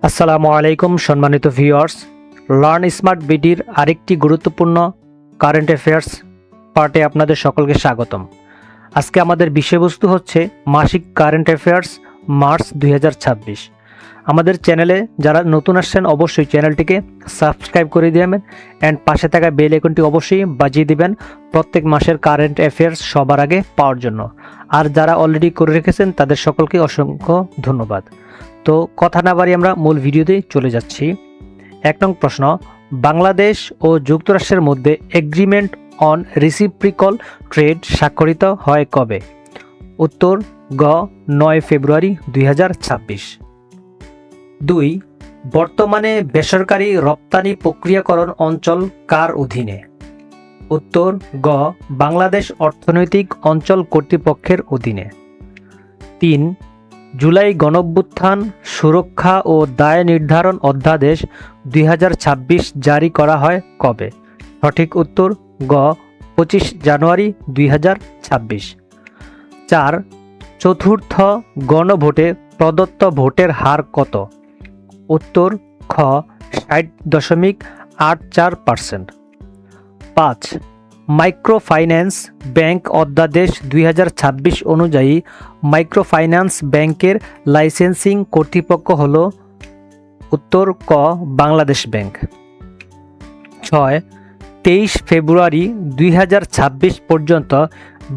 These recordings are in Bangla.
আসসালামু আলাইকুম সম্মানিত ভিউয়ার্স, লার্ন স্মার্ট বিডির আরেকটি গুরুত্বপূর্ণ কারেন্ট অ্যাফেয়ার্স পার্টে আপনাদের সকলকে স্বাগতম। আজকে আমাদের বিষয়বস্তু হচ্ছে মাসিক কারেন্ট অ্যাফেয়ার্স মার্চ 2026। আমাদের চ্যানেলে যারা নতুন আসছেন অবশ্যই চ্যানেলটিকে সাবস্ক্রাইব করে দিবেন অ্যান্ড পাশে থাকা বেল আইকনটি অবশ্যই বাজিয়ে দিবেন প্রত্যেক মাসের কারেন্ট অ্যাফেয়ার্স সবার আগে পাওয়ার জন্য। আর যারা অলরেডি করে রেখেছেন তাদের সকলকে অসংখ্য ধন্যবাদ। তো কথা না বাড়িয়ে আমরা মূল ভিডিওতে চলে যাচ্ছি। 1 নং প্রশ্ন, বাংলাদেশ ও যুক্তরাষ্ট্রের মধ্যে এগ্রিমেন্ট অন রিসিপ্রিকল ট্রেড স্বাক্ষরিত হয় কবে? উত্তর গ 9 ফেব্রুয়ারি 2026। 2. বর্তমানে বেসরকারি রপ্তানি প্রক্রিয়াকরণ অঞ্চল কার অধীনে? উত্তর গ বাংলাদেশ অর্থনৈতিক অঞ্চল কর্তৃপক্ষের অধীনে। 3. জুলাই গণঅভ্যুত্থান সুরক্ষা ও দায় নির্ধারণ অধ্যাদেশ 2026 জারি করা হয় কবে? সঠিক উত্তর গ 25 জানুয়ারি 2026। 4. চতুর্থ গণভোটে প্রদত্ত ভোটের হার কত? উত্তর খ 60.84%। 5. মাইক্রোফাইন্যান্স ব্যাংক অধ্যাদেশ 2026 অনুযায়ী মাইক্রোফাইন্যান্স ব্যাংকের লাইসেন্সিং কর্তৃপক্ষ হল? উত্তর ক বাংলাদেশ ব্যাংক। 6. 23 ফেব্রুয়ারি 2026 পর্যন্ত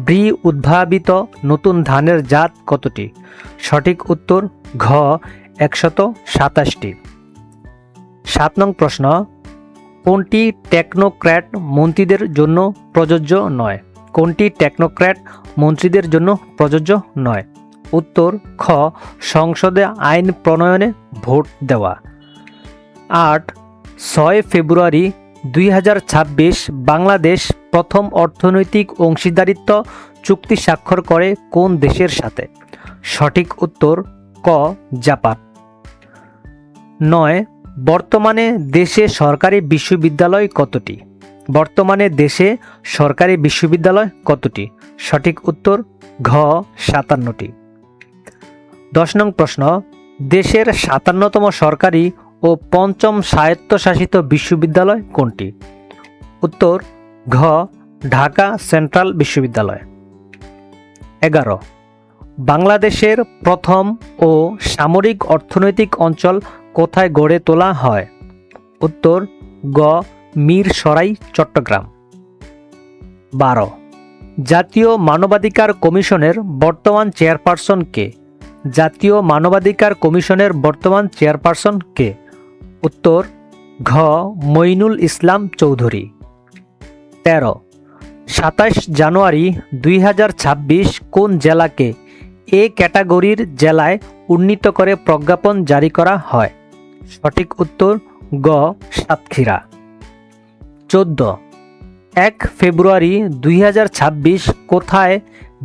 ব্রি উদ্ভাবিত নতুন ধানের জাত কতটি? সঠিক উত্তর ঘ 127টি। 7 নং প্রশ্ন, কোনটি টেকনোক্র্যাট মন্ত্রীদের জন্য প্রযোজ্য নয়? কোনটি টেকনোক্র্যাট মন্ত্রীদের জন্য প্রযোজ্য নয়? উত্তর খ সংসদে আইন প্রণয়নে ভোট দেওয়া। 8. 6 ফেব্রুয়ারি 2026 বাংলাদেশ প্রথম অর্থনৈতিক অংশীদারিত্ব চুক্তি স্বাক্ষর করে কোন দেশের সাথে? সঠিক উত্তর ক জাপান। 9. বর্তমানে দেশে সরকারি বিশ্ববিদ্যালয় কতটি? বর্তমানে দেশে সরকারি বিশ্ববিদ্যালয় কতটি? সঠিক উত্তর ঘ 57টি। 10 নং প্রশ্ন, দেশের 57তম সরকারি ও পঞ্চম স্বায়ত্তশাসিত বিশ্ববিদ্যালয় কোনটি? উত্তর ঘ ঢাকা সেন্ট্রাল বিশ্ববিদ্যালয়। 11. বাংলাদেশের প্রথম ও সামরিক অর্থনৈতিক অঞ্চল কোথায় গড়ে তোলা হয়? উত্তর গ মিরসরাই চট্টগ্রাম। 12. জাতীয় মানবাধিকার কমিশনের বর্তমান চেয়ারপারসন কে? জাতীয় মানবাধিকার কমিশনের বর্তমান চেয়ারপারসন কে? উত্তর ঘ মঈনুল ইসলাম চৌধুরী। 13. 27 জানুয়ারি 2026 কোন জেলাকে এ ক্যাটাগরির জেলায় উন্নীত করে প্রজ্ঞাপন জারি করা হয়? সঠিক উত্তর গ সাতক্ষীরা। 14. 1 ফেব্রুয়ারি 2026 কোথায়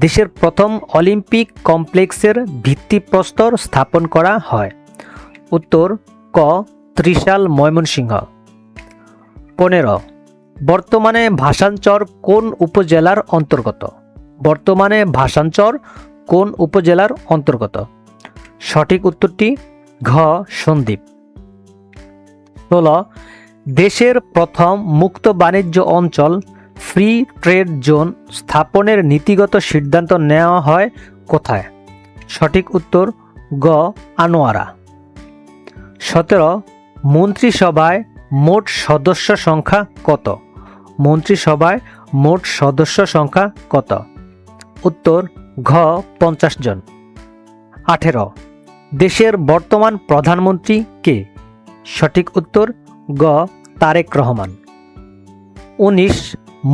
দেশের প্রথম অলিম্পিক কমপ্লেক্সের ভিত্তিপ্রস্তর স্থাপন করা হয়? উত্তর ক ত্রিশাল ময়মনসিংহ। 15. বর্তমানে ভাষাঞ্চর কোন উপজেলার অন্তর্গত? বর্তমানে ভাষাঞ্চর কোন উপজেলার অন্তর্গত? সঠিক উত্তরটি ঘ সন্দ্বীপ। 16. দেশের প্রথম মুক্ত বাণিজ্য অঞ্চল ফ্রি ট্রেড জোন স্থাপনের নীতিগত সিদ্ধান্ত নেওয়া হয় কোথায়? সঠিক উত্তর গ আনোয়ারা। 17. মন্ত্রিসভায় মোট সদস্য সংখ্যা কত? মন্ত্রিসভায় মোট সদস্য সংখ্যা কত? উত্তর ঘ 50 জন। 18. দেশের বর্তমান প্রধানমন্ত্রী কে? সঠিক উত্তর গ তারেক রহমান। 19.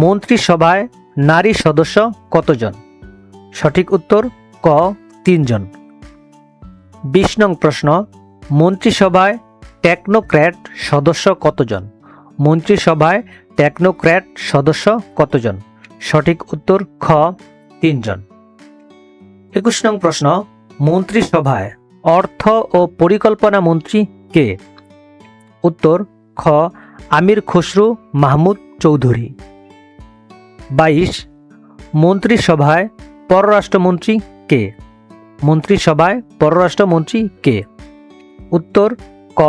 মন্ত্রিসভায় নারী সদস্য কতজন? সঠিক উত্তর ক 3 জন। 20 নং প্রশ্ন, মন্ত্রিসভায় টেকনোক্র্যাট সদস্য কতজন? মন্ত্রিসভায় টেকনোক্র্যাট সদস্য কতজন? সঠিক উত্তর খ 3 জন। 21 নং প্রশ্ন, মন্ত্রিসভায় অর্থ ও পরিকল্পনা মন্ত্রী কে? উত্তর খ আমির খসরু মাহমুদ চৌধুরী। 22. মন্ত্রিসভায় পররাষ্ট্রমন্ত্রী কে? মন্ত্রিসভায় পররাষ্ট্রমন্ত্রী কে? উত্তর খ ক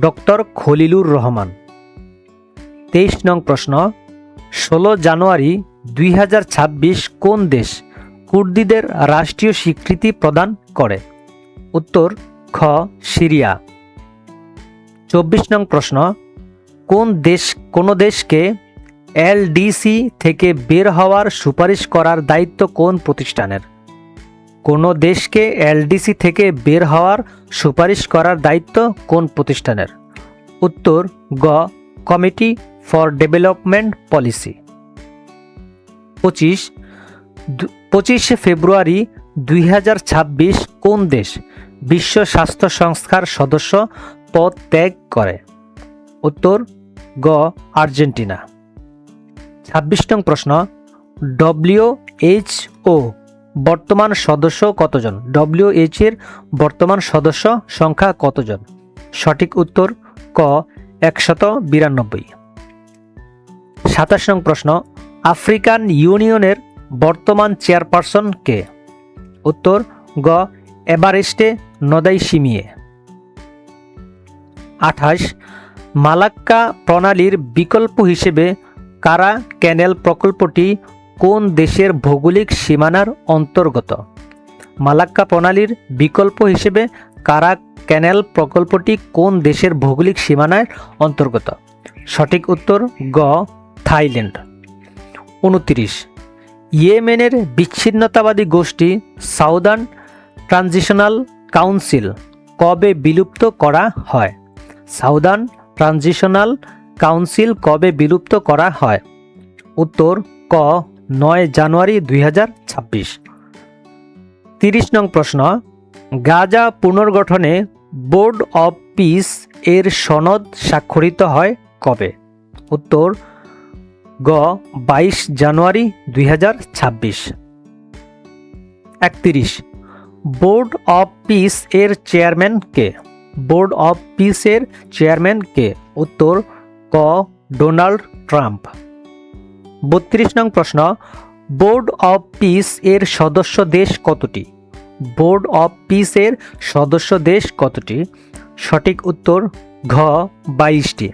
ডক্টর খলিলুর রহমান। 23 নং প্রশ্ন, 16 জানুয়ারি 2026 কোন দেশ কুর্দিদের রাষ্ট্রীয় স্বীকৃতি প্রদান করে? উত্তর খ সিরিয়া। 24 নং প্রশ্ন, কোন দেশকে এলডিসি থেকে বের হওয়ার সুপারিশ করার দায়িত্ব কোন প্রতিষ্ঠানের? কোন দেশকে এলডিসি থেকে বের হওয়ার সুপারিশ করার দায়িত্ব কোন প্রতিষ্ঠানের? উত্তর গ কমিটি ফর ডেভেলপমেন্ট পলিসি। 25 ফেব্রুয়ারি 2026 কোন দেশ বিশ্ব স্বাস্থ্য সংস্থার সদস্য পদ ত্যাগ করে? উত্তর গ আর্জেন্টিনা। 26 নং প্রশ্ন, WHO বর্তমান সদস্য কতজন? WHO এর বর্তমান সদস্য সংখ্যা কতজন? সঠিক উত্তর ক 192। 27 নং প্রশ্ন, আফ্রিকান ইউনিয়নের বর্তমান চেয়ারপারসন কে? উত্তর গ এভারেস্টে নদাইশিমিয়ে। 28 মালাক্কা প্রণালীর বিকল্প হিসেবে কারা ক্যানেল প্রকল্পটি কোন দেশের ভৌগোলিক সীমানার অন্তর্গত? মালাক্কা প্রণালীর বিকল্প হিসেবে কারা ক্যানেল প্রকল্পটি কোন দেশের ভৌগোলিক সীমানার অন্তর্গত? সঠিক উত্তর গ থাইল্যান্ড। 29 ইয়েমেনের বিচ্ছিন্নতাবাদী গোষ্ঠী সাউদার্ন ট্রানজিশনাল কাউন্সিল কবে বিলুপ্ত করা হয়? সাউদার্ন ট্রানজিশনাল কাউন্সিল কবে বিলুপ্ত করা হয়? উত্তর ক 9 জানুয়ারি 2026। 30 নং প্রশ্ন, গাজা পুনর্গঠনে বোর্ড অব পিস এর সনদ স্বাক্ষরিত হয় কবে? উত্তর গ 22 জানুয়ারি 2026। 31 বোর্ড অব পিস এর chairman K? Board of piece এর চেয়ারম্যান কে? উত্তর ক ডোনাল্ড ট্রাম্প। 32 নং প্রশ্ন, বোর্ড অব পিস এর সদস্য দেশ কতটি? বোর্ড অব পিস এর সদস্য দেশ কতটি? সঠিক উত্তর ঘ 22টি।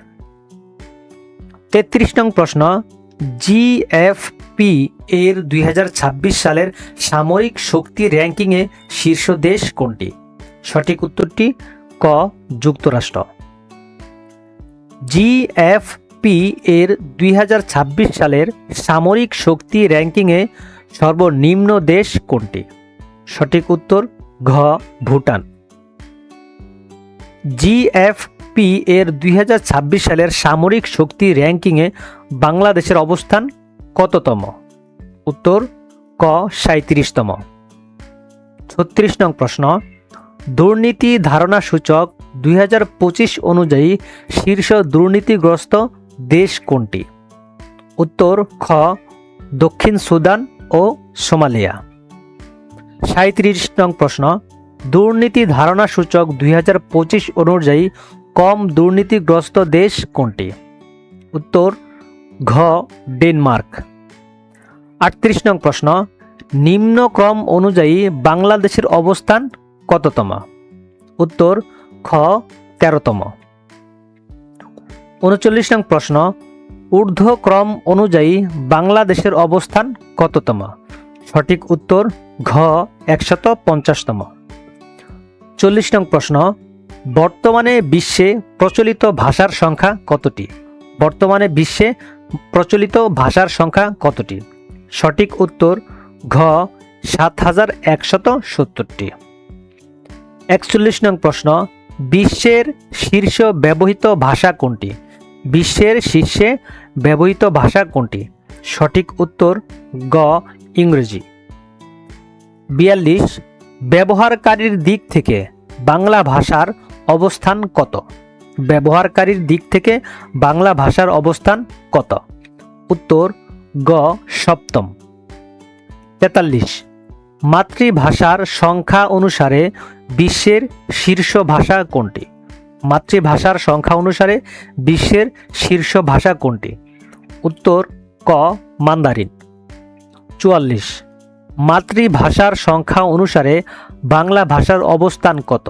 33 নং প্রশ্ন, জিএফপি এর 2026 সালের সামরিক শক্তি র্যাঙ্কিংয়ে শীর্ষ দেশ কোনটি? সঠিক উত্তরটি ক যুক্তরাষ্ট্র। জিএফপি এর 2026 সালের সামরিক শক্তি র্যাঙ্কিংয়ে সর্বনিম্ন দেশ কোনটি? সঠিক উত্তর ঘ ভুটান। জিএফপি এর 2026 সালের সামরিক শক্তি র্যাঙ্কিংয়ে বাংলাদেশের অবস্থান কততম? উত্তর ক 37তম। 36 নং প্রশ্ন, দুর্নীতি ধারণা সূচক 2025 অনুযায়ী শীর্ষ দুর্নীতিগ্রস্ত দেশ কোনটি? উত্তর খ দক্ষিণ সুদান ও সোমালিয়া। 37 নং প্রশ্ন, দুর্নীতি ধারণা সূচক 2025 অনুযায়ী কম দুর্নীতিগ্রস্ত দেশ কোনটি? উত্তর ঘ ডেনমার্ক। 38 নং প্রশ্ন, নিম্নক্রম অনুযায়ী বাংলাদেশের অবস্থান কততম? উত্তর খ 13তম। 39 নং প্রশ্ন, ঊর্ধ্বক্রম অনুযায়ী বাংলাদেশের অবস্থান কততম? সঠিক উত্তর ঘ 150তম। 40 নং প্রশ্ন, বর্তমানে বিশ্বে প্রচলিত ভাষার সংখ্যা কতটি? বর্তমানে বিশ্বে প্রচলিত ভাষার সংখ্যা কতটি? সঠিক উত্তর ঘ 7170টি। 41 নং প্রশ্ন, বিশ্বের শীর্ষ ব্যবহৃত ভাষা কোনটি? বিশ্বের শীর্ষে ব্যবহৃত ভাষা কোনটি? সঠিক উত্তর গ ইংরেজি। 42 ব্যবহারকারীর দিক থেকে বাংলা ভাষার অবস্থান কত? ব্যবহারকারীর দিক থেকে বাংলা ভাষার অবস্থান কত? উত্তর গ সপ্তম। 43 মাতৃভাষার সংখ্যা অনুসারে বিশ্বের শীর্ষ ভাষা কোনটি? মাতৃভাষার সংখ্যা অনুসারে বিশ্বের শীর্ষ ভাষা কোনটি? উত্তর ক মান্দারিন। 44 মাতৃভাষার সংখ্যা অনুসারে বাংলা ভাষার অবস্থান কত?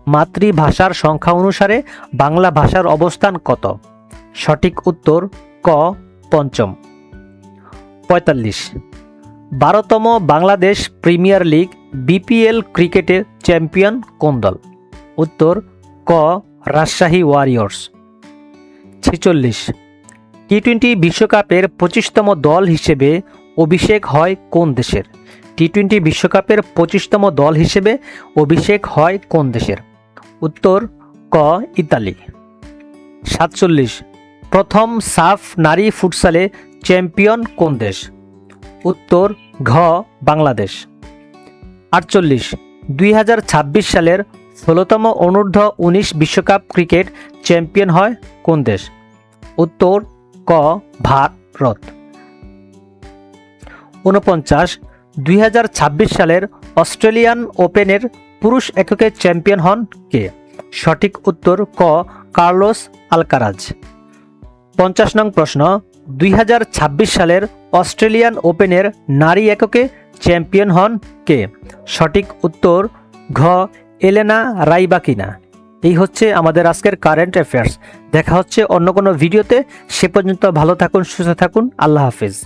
মাতৃভাষার সংখ্যা অনুসারে বাংলা ভাষার অবস্থান কত? সঠিক উত্তর ক ৫ম। ৪৫। ১২তম বাংলাদেশ প্রিমিয়ার লিগ বিপিএল ক্রিকেটে চ্যাম্পিয়ন কোন দল? উত্তর ক রাজশাহী ওয়ারিয়র্স। ৪৬। টি-20 বিশ্বকাপের ২৫তম দল হিসেবে অভিষেক হয় কোন দেশের? টি-20 বিশ্বকাপের ২৫তম দল হিসেবে অভিষেক হয় কোন দেশের? উত্তর ক ইতালি। ৪৭। প্রথম সাফ নারী ফুটসালে চ্যাম্পিয়ন কোন দেশ? উত্তর ঘ বাংলাদেশ। ৪৮। ২০২৬ সালের ১৬তম অনূর্ধ্ব-১৯ বিশ্বকাপ ক্রিকেট চ্যাম্পিয়ন হয় কোন দেশ? উত্তর ক ভারত। ৪৯। ২০২৬ সালের অস্ট্রেলিয়ান ওপেনের পুরুষ এককে চ্যাম্পিয়ন হন কে? সঠিক উত্তর ক কার্লোস আলকারাজ। ৫০ নং প্রশ্ন, ২০২৬ সালের অস্ট্রেলিয়ান ওপেনের নারী এককে চ্যাম্পিয়ন হন কে? সঠিক উত্তর ঘ এলেনা রাইবাকিনা। এই হচ্ছে আমাদের আজকের কারেন্ট অ্যাফেয়ার্স। দেখা হচ্ছে অন্য কোনো ভিডিওতে। সে পর্যন্ত ভালো থাকুন, সুস্থ থাকুন। আল্লাহ হাফেজ।